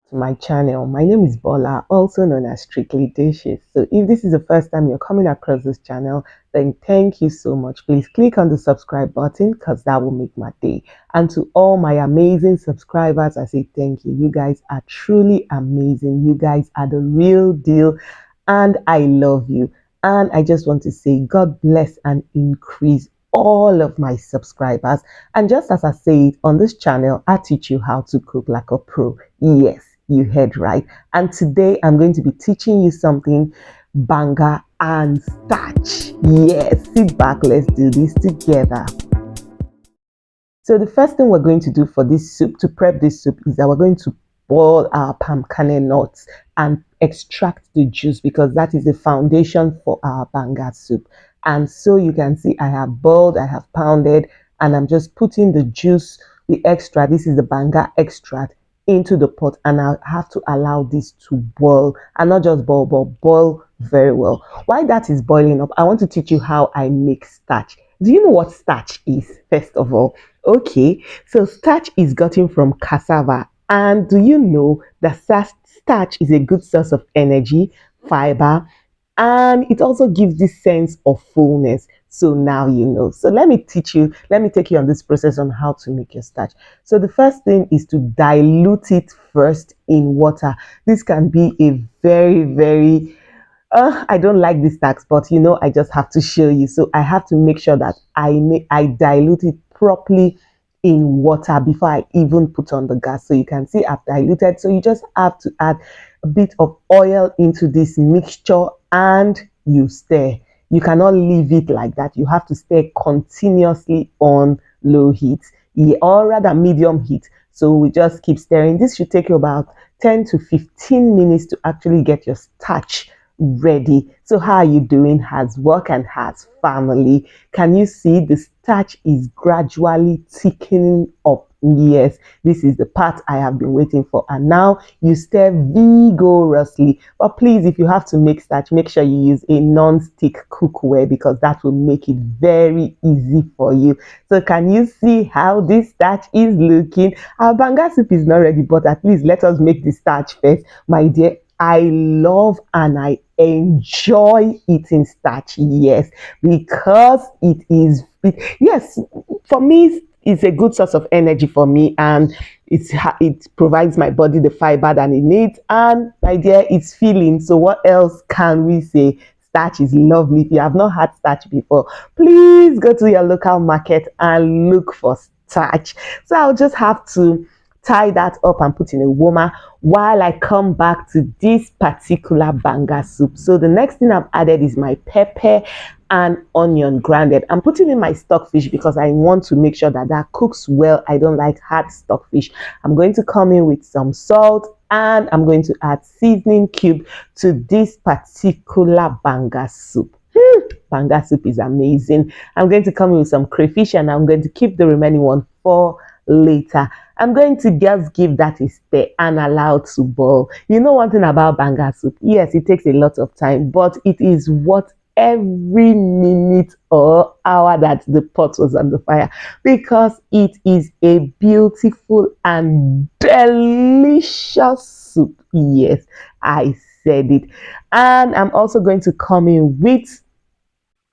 to my channel. My name is Bola, also known as Strictly Dishes. So if this is the first time you're coming across this channel, then thank you so much. Please click on the subscribe button because that will make my day. And to all my amazing subscribers, I say thank you. You guys are truly amazing. You guys are the real deal and I love you. And I just want to say God bless and increase all of my subscribers. And just as I said on this channel, I teach you how to cook like a pro. Yes, you heard right. And today I'm going to be teaching you something banga and starch. Yes, sit back, let's do this together. So the first thing we're going to do for this soup, to prep this soup, is that we're going to boil our palm kernel nuts and extract the juice because that is the foundation for our banga soup. And so you can see I have boiled, I have pounded, and I'm just putting the juice, the extract, this is the banga extract, into the pot, and I have to allow this to boil, and not just boil, but boil very well. While that is boiling up, I want to teach you how I make starch. Do you know what starch is, first of all? Okay, so starch is gotten from cassava. And do you know that starch is a good source of energy, fiber, and it also gives this sense of fullness. So now you know. So let me teach you, let me take you on this process on how to make your starch. So the first thing is to dilute it first in water. This can be a very I don't like this tax, but you know, I just have to show you. So I have to make sure that I dilute it properly in water before I even put on the gas. So you can see I've diluted. So you just have to add a bit of oil into this mixture and you stir. You cannot leave it like that. You have to stir continuously on low heat, or rather medium heat. So we just keep stirring. This should take you about 10 to 15 minutes to actually get your starch ready. So how are you doing? Has work and has family? Can you see the starch is gradually thickening up? Yes, this is the part I have been waiting for. And now you stir vigorously. But please, if you have to make starch, make sure you use a non-stick cookware because that will make it very easy for you. So can you see how this starch is looking? Our banga soup is not ready, but at least let us make the starch first. My dear, I love and I enjoy eating starch, yes, because yes, for me, it's a good source of energy for me, and it provides my body the fiber that it needs, and my dear, it's filling. So what else can we say? Starch is lovely. If you have not had starch before, please go to your local market and look for starch. So I'll just have to tie that up and put in a warmer while I come back to this particular banga soup. So the next thing I've added is my pepper and onion grounded. I'm putting in my stockfish because I want to make sure that that cooks well. I don't like hard stockfish. I'm going to come in with some salt and I'm going to add seasoning cube to this particular banga soup. Banga soup is amazing. I'm going to come in with some crayfish and I'm going to keep the remaining one for later. I'm going to just give that a stir and allow it to boil. You know one thing about banga soup, yes, it takes a lot of time, but it is worth every minute or hour that the pot was on the fire because it is a beautiful and delicious soup. Yes, I said it. And I'm also going to come in with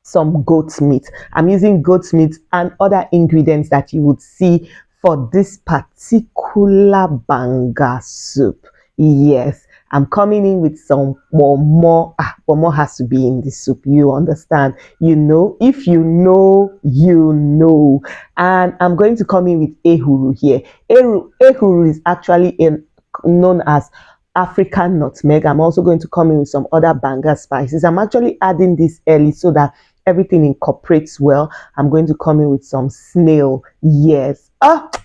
some goat meat. I'm using goat meat and other ingredients that you would see for this particular banga soup. Yes, I'm coming in with some kponmo. Kponmo has to be in the soup. You understand? You know, if you know, you know. And I'm going to come in with ehuru here. Ehuru is actually known as African nutmeg. I'm also going to come in with some other banga spices. I'm actually adding this early so that everything incorporates well. I'm going to come in with some snail. Yes.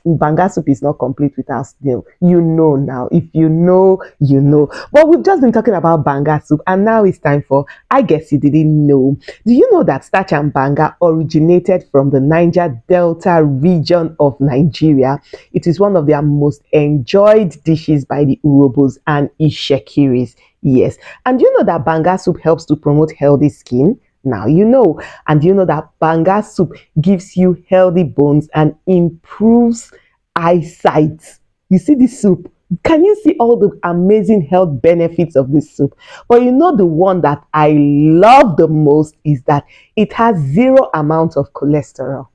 Banga soup is not complete without snail. You know now. If you know, you know. But we've just been talking about banga soup and now it's time for I guess you didn't know. Do you know that starch and banga originated from the Niger Delta region of Nigeria? It is one of their most enjoyed dishes by the urobos and itsekiris. Yes. And you know that banga soup helps to promote healthy skin? Now you know. And you know that banga soup gives you healthy bones and improves eyesight. You see this soup, Can you see all the amazing health benefits of this soup? But you know, the one that I love the most is that it has zero amount of cholesterol.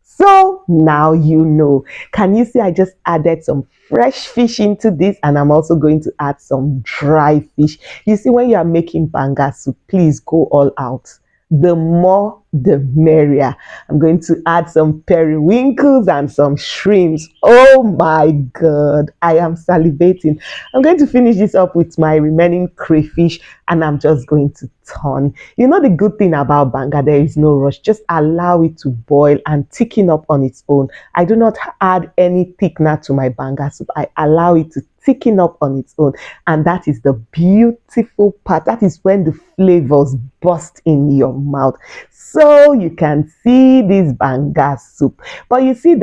So now you know. Can you see I just added some fresh fish into this, and I'm also going to add some dry fish. You see, when you are making banga soup, please go all out. The more the merrier. I'm going to add some periwinkles and some shrimps. Oh my god, I am salivating. I'm going to finish this up with my remaining crayfish, and I'm just going to turn. You know, the good thing about banga, there is no rush. Just allow it to boil and thicken up on its own. I do not add any thickener to my banga soup. I allow it to thicken up on its own, and that is the beautiful part. That is when the flavors burst in your mouth. So you can see this banga soup. But you see,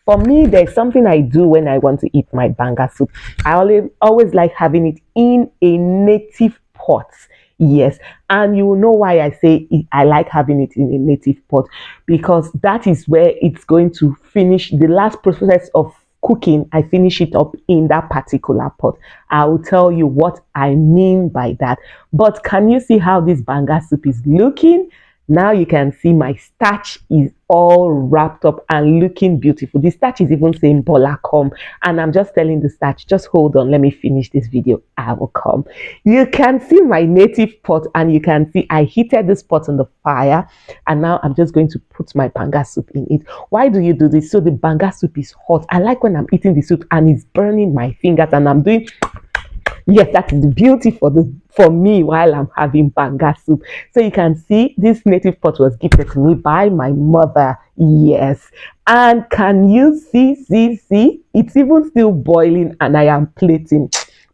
for me, there's something I do when I want to eat my banga soup. I always like having it in a native pot. Yes, and you will know why I say I like having it in a native pot, because that is where it's going to finish the last process of cooking. I finish it up in that particular pot. I will tell you what I mean by that. But can you see how this banga soup is looking? Now you can see my starch is all wrapped up and looking beautiful. The starch is even saying bola come, and I'm just telling the starch, just hold on, let me finish this video, I will come. You can see my native pot, and you can see I heated this pot on the fire, and now I'm just going to put my banga soup in it. Why do you do this? So the banga soup is hot. I like when I'm eating the soup and it's burning my fingers, and I'm doing, yes, that is the beauty for me while I'm having banga soup. So you can see this native pot was gifted to me by my mother. Yes. And can you see? It's even still boiling, and I am plating.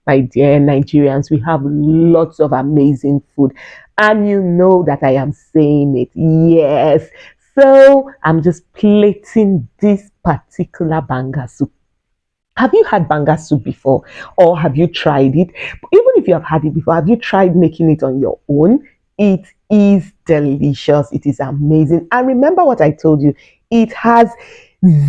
My dear Nigerians, we have lots of amazing food. And you know that I am saying it. Yes. So I'm just plating this particular banga soup. Have you had banga soup before, or have you tried it? Even if you have had it before, have you tried making it on your own? It is delicious. It is amazing. And remember what I told you, it has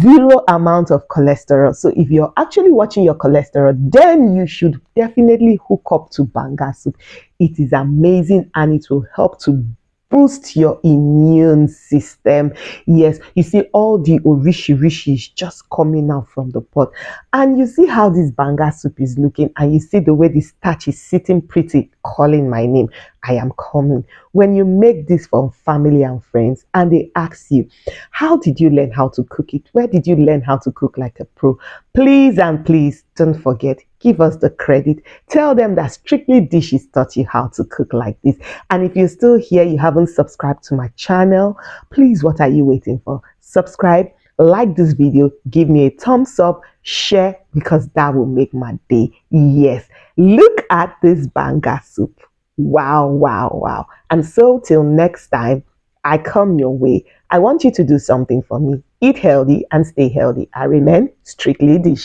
zero amount of cholesterol. So if you're actually watching your cholesterol, then you should definitely hook up to banga soup. It is amazing, and it will help to boost your immune system. Yes, you see all the orishi is just coming out from the pot, and you see how this banga soup is looking, and you see the way the starch is sitting pretty, calling my name. I am coming. When you make this for family and friends and they ask you, how did you learn how to cook it? Where did you learn how to cook like a pro? Please and please don't forget, give us the credit. Tell them that Strictly Dishes taught you how to cook like this. And if you're still here, you haven't subscribed to my channel, please, what are you waiting for? Subscribe, like this video, give me a thumbs up, share, because that will make my day. Yes, look at this banga soup. Wow, wow, wow. And so till next time I come your way, I want you to do something for me. Eat healthy and stay healthy. I remain Strictly Dishes.